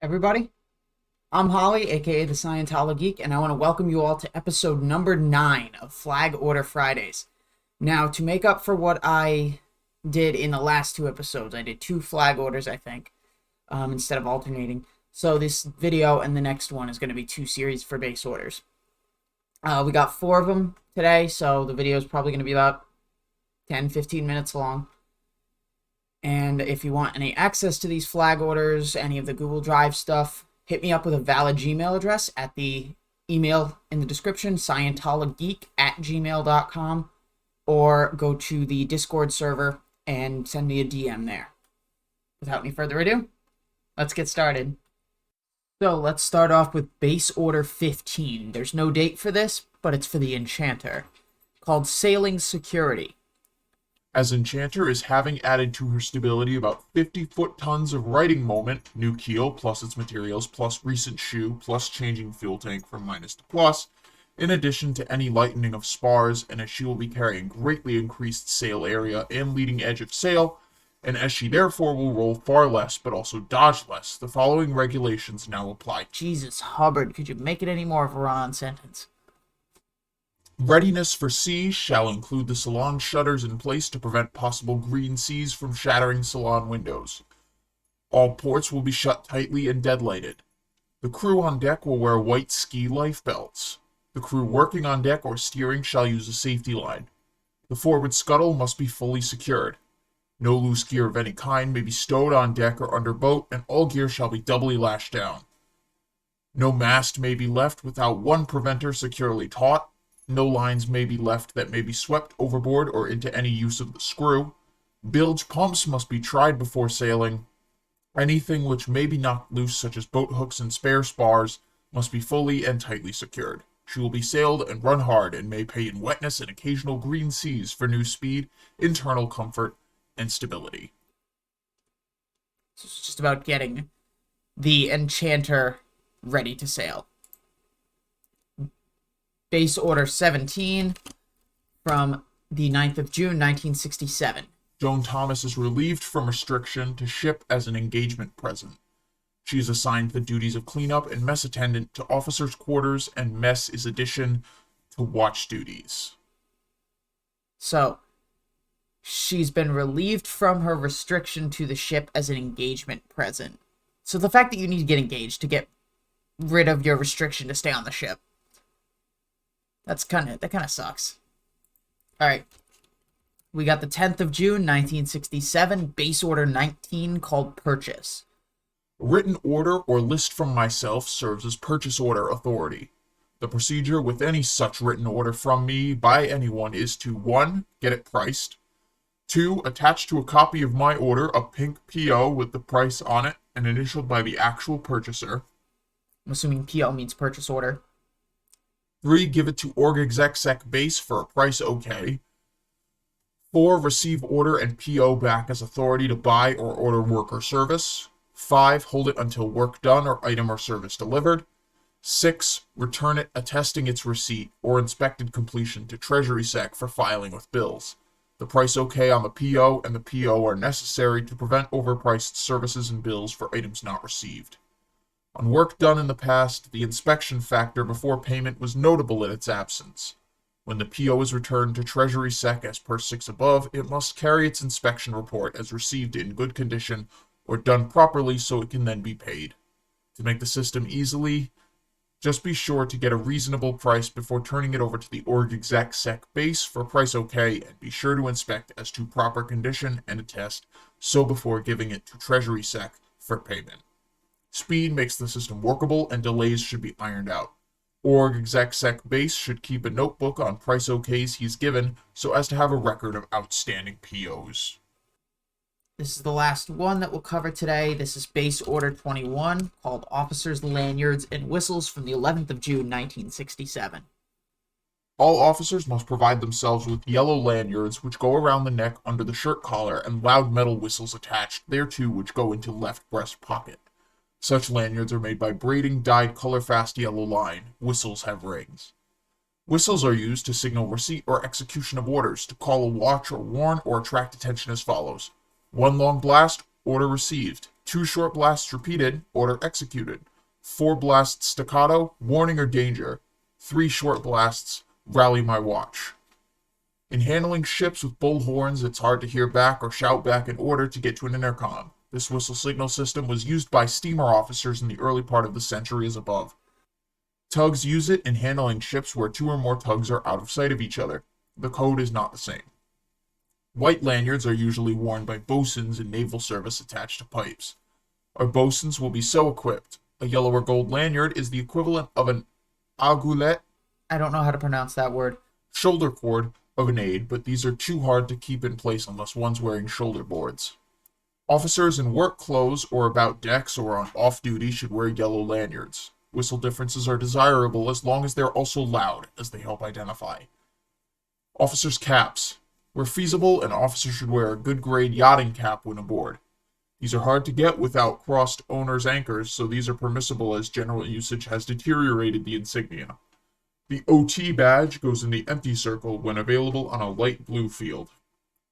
Everybody. I'm Holly, aka the ScientoloGeek, and I want to welcome you all to episode number 9 of Flag Order Fridays. Now, to make up for what I did in the last two episodes, I did 2 flag orders, I think, instead of alternating. So this video and the next one is going to be 2 series for base orders. We got 4 of them today, so the video is probably going to be about 10-15 minutes long. And if you want any access to these flag orders, any of the Google Drive stuff, hit me up with a valid Gmail address at the email in the description, ScientoloGeek@gmail.com, or go to the Discord server and send me a DM there. Without any further ado, let's get started. So let's start off with base order 15. There's no date for this, but it's for the Enchanter, called Sailing Security. As Enchanter is having added to her stability about 50 foot-tons of riding moment, new keel plus its materials plus recent shoe plus changing fuel tank from minus to plus, in addition to any lightening of spars, and as she will be carrying greatly increased sail area and leading edge of sail, and as she therefore will roll far less but also dodge less, the following regulations now apply. Jesus Hubbard, could you make it any more of a run-on sentence? Readiness for sea shall include the salon shutters in place to prevent possible green seas from shattering salon windows. All ports will be shut tightly and deadlighted. The crew on deck will wear white ski life belts. The crew working on deck or steering shall use a safety line. The forward scuttle must be fully secured. No loose gear of any kind may be stowed on deck or under boat, and all gear shall be doubly lashed down. No mast may be left without one preventer securely taut. No lines may be left that may be swept overboard or into any use of the screw. Bilge pumps must be tried before sailing. Anything which may be knocked loose, such as boat hooks and spare spars, must be fully and tightly secured. She will be sailed and run hard and may pay in wetness and occasional green seas for new speed, internal comfort, and stability. So it's just about getting the Enchanter ready to sail. Base Order 17 from the 9th of June, 1967. Joan Thomas is relieved from restriction to ship as an engagement present. She is assigned the duties of cleanup and mess attendant to officers' quarters, and mess is addition to watch duties. So, she's been relieved from her restriction to the ship as an engagement present. So the fact that you need to get engaged to get rid of your restriction to stay on the ship, that kind of sucks. All right. We got the 10th of June, 1967, base order 19 called Purchase. A written order or list from myself serves as purchase order authority. The procedure with any such written order from me by anyone is to 1. Get it priced. 2. Attach to a copy of my order a pink PO with the price on it and initialed by the actual purchaser. I'm assuming PO means purchase order. 3. Give it to org exec sec base for a price okay. 4. Receive order and PO back as authority to buy or order work or service. 5. Hold it until work done or item or service delivered. 6. Return it attesting its receipt or inspected completion to Treasury Sec for filing with bills. The price okay on the PO and the PO are necessary to prevent overpriced services and bills for items not received. On work done in the past, the inspection factor before payment was notable in its absence. When the PO is returned to Treasury Sec as per 6 above, it must carry its inspection report as received in good condition or done properly so it can then be paid. To make the system easily, just be sure to get a reasonable price before turning it over to the org exec sec base for price okay, and be sure to inspect as to proper condition and attest so before giving it to Treasury Sec for payment. Speed makes the system workable, and delays should be ironed out. Org exec sec base should keep a notebook on price okays he's given so as to have a record of outstanding POs. This is the last one that we'll cover today. This is base order 21 called Officers' Lanyards and Whistles from the 11th of June, 1967. All officers must provide themselves with yellow lanyards which go around the neck under the shirt collar and loud metal whistles attached thereto which go into left breast pocket. Such lanyards are made by braiding dyed color-fast yellow line. Whistles have rings. Whistles are used to signal receipt or execution of orders, to call a watch or warn, or attract attention as follows. 1 long blast, order received. 2 short blasts repeated, order executed. 4 blasts staccato, warning or danger. 3 short blasts, rally my watch. In handling ships with bull horns, it's hard to hear back or shout back an order to get to an intercom. This whistle signal system was used by steamer officers in the early part of the century as above. Tugs use it in handling ships where 2 or more tugs are out of sight of each other. The code is not the same. White lanyards are usually worn by bosuns in naval service attached to pipes. Our bosuns will be so equipped. A yellow or gold lanyard is the equivalent of an aiguillet. I don't know how to pronounce that word. Shoulder cord of an aid, but these are too hard to keep in place unless one's wearing shoulder boards. Officers in work clothes or about decks or on off-duty should wear yellow lanyards. Whistle differences are desirable as long as they're also loud, as they help identify. Officers' caps. Where feasible, an officer should wear a good-grade yachting cap when aboard. These are hard to get without crossed owner's anchors, so these are permissible as general usage has deteriorated the insignia. The OT badge goes in the empty circle when available on a light blue field.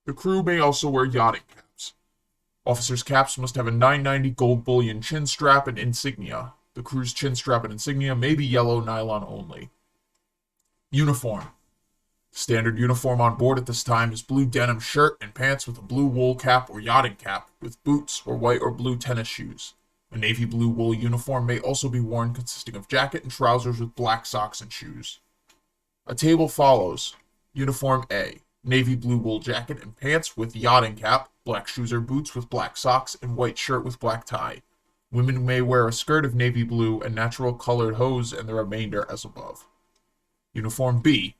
The crew may also wear yachting caps. Officers' caps must have a 990 gold bullion chin strap and insignia. The crew's chin strap and insignia may be yellow nylon only. Uniform. Standard uniform on board at this time is blue denim shirt and pants with a blue wool cap or yachting cap, with boots or white or blue tennis shoes. A navy blue wool uniform may also be worn consisting of jacket and trousers with black socks and shoes. A table follows. Uniform A. Navy blue wool jacket and pants with yachting cap, black shoes or boots with black socks, and white shirt with black tie. Women may wear a skirt of navy blue and natural colored hose and the remainder as above. Uniform B.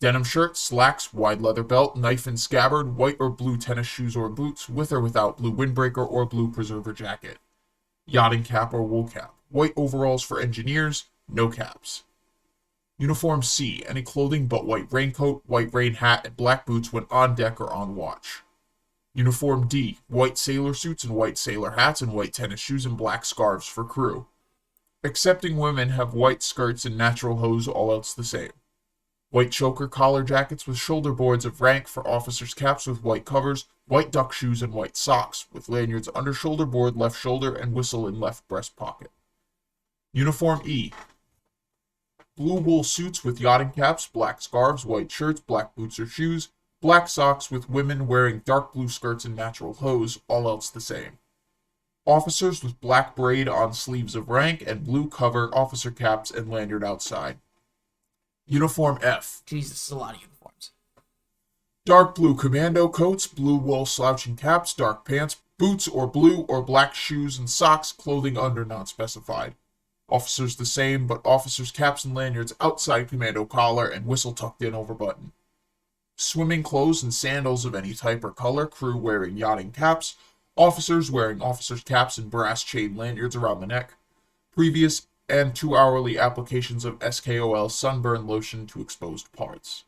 Denim shirt, slacks, wide leather belt, knife and scabbard, white or blue tennis shoes or boots, with or without blue windbreaker or blue preserver jacket. Yachting cap or wool cap. White overalls for engineers, no caps. Uniform C. Any clothing but white raincoat, white rain hat, and black boots when on deck or on watch. Uniform D. White sailor suits and white sailor hats and white tennis shoes and black scarves for crew. Excepting women have white skirts and natural hose, all else the same. White choker collar jackets with shoulder boards of rank for officers' caps with white covers, white duck shoes and white socks, with lanyards under shoulder board, left shoulder, and whistle in left breast pocket. Uniform E. Blue wool suits with yachting caps, black scarves, white shirts, black boots or shoes, black socks with women wearing dark blue skirts and natural hose, all else the same. Officers with black braid on sleeves of rank and blue cover officer caps and lanyard outside. Uniform F. Jesus, a lot of uniforms. Dark blue commando coats, blue wool slouching caps, dark pants, boots or blue or black shoes and socks, clothing under not specified. Officers the same, but officers' caps and lanyards outside commando collar and whistle tucked in over button. Swimming clothes and sandals of any type or color, crew wearing yachting caps, officers wearing officers' caps and brass chain lanyards around the neck. Previous and 2-hourly applications of SKOL sunburn lotion to exposed parts.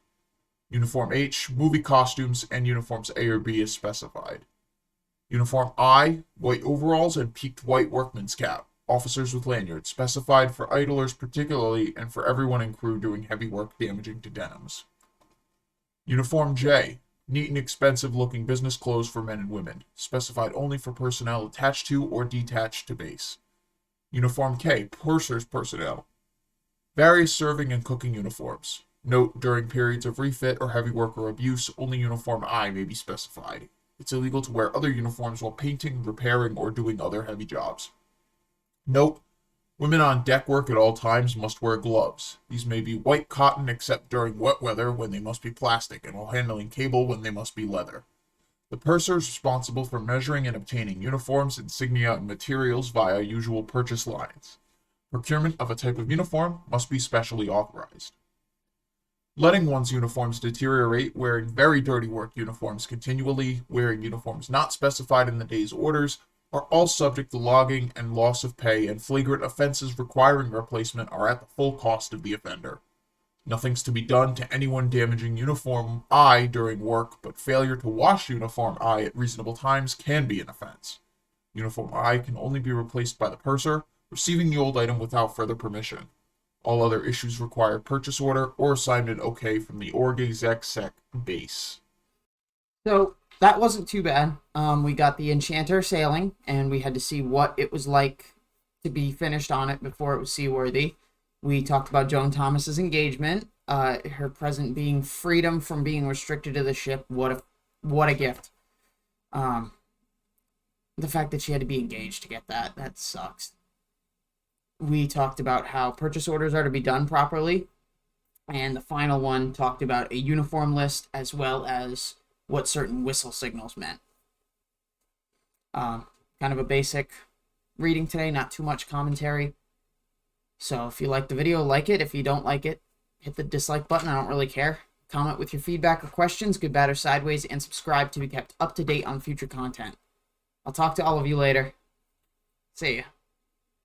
Uniform H, movie costumes, and uniforms A or B as specified. Uniform I, white overalls and peaked white workman's cap, officers with lanyards, specified for idlers particularly and for everyone in crew doing heavy work damaging to denims. Uniform J, neat and expensive looking business clothes for men and women, specified only for personnel attached to or detached to base. Uniform K, purser's personnel. Various serving and cooking uniforms. Note, during periods of refit or heavy work or abuse, only Uniform I may be specified. It's illegal to wear other uniforms while painting, repairing, or doing other heavy jobs. Note, women on deck work at all times must wear gloves. These may be white cotton except during wet weather when they must be plastic, and while handling cable when they must be leather. The purser is responsible for measuring and obtaining uniforms, insignia, and materials via usual purchase lines. Procurement of a type of uniform must be specially authorized. Letting one's uniforms deteriorate, wearing very dirty work uniforms continually, wearing uniforms not specified in the day's orders, are all subject to logging and loss of pay, and flagrant offenses requiring replacement are at the full cost of the offender. Nothing's to be done to anyone damaging Uniform I during work, but failure to wash Uniform I at reasonable times can be an offense. Uniform I can only be replaced by the purser, receiving the old item without further permission. All other issues require purchase order or assignment okay from the Org Exec Sec base. So, that wasn't too bad. We got the Enchanter sailing, and we had to see what it was like to be finished on it before it was seaworthy. We talked about Joan Thomas's engagement, her present being freedom from being restricted to the ship. What a gift. Um, the fact that she had to be engaged to get that sucks. We talked about how purchase orders are to be done properly, and the final one talked about a uniform list as well as what certain whistle signals meant. Kind of a basic reading today, not too much commentary. So if you like the video, like it. If you don't like it, hit the dislike button. I don't really care. Comment with your feedback or questions, good, bad, or sideways, and subscribe to be kept up to date on future content. I'll talk to all of you later. See ya.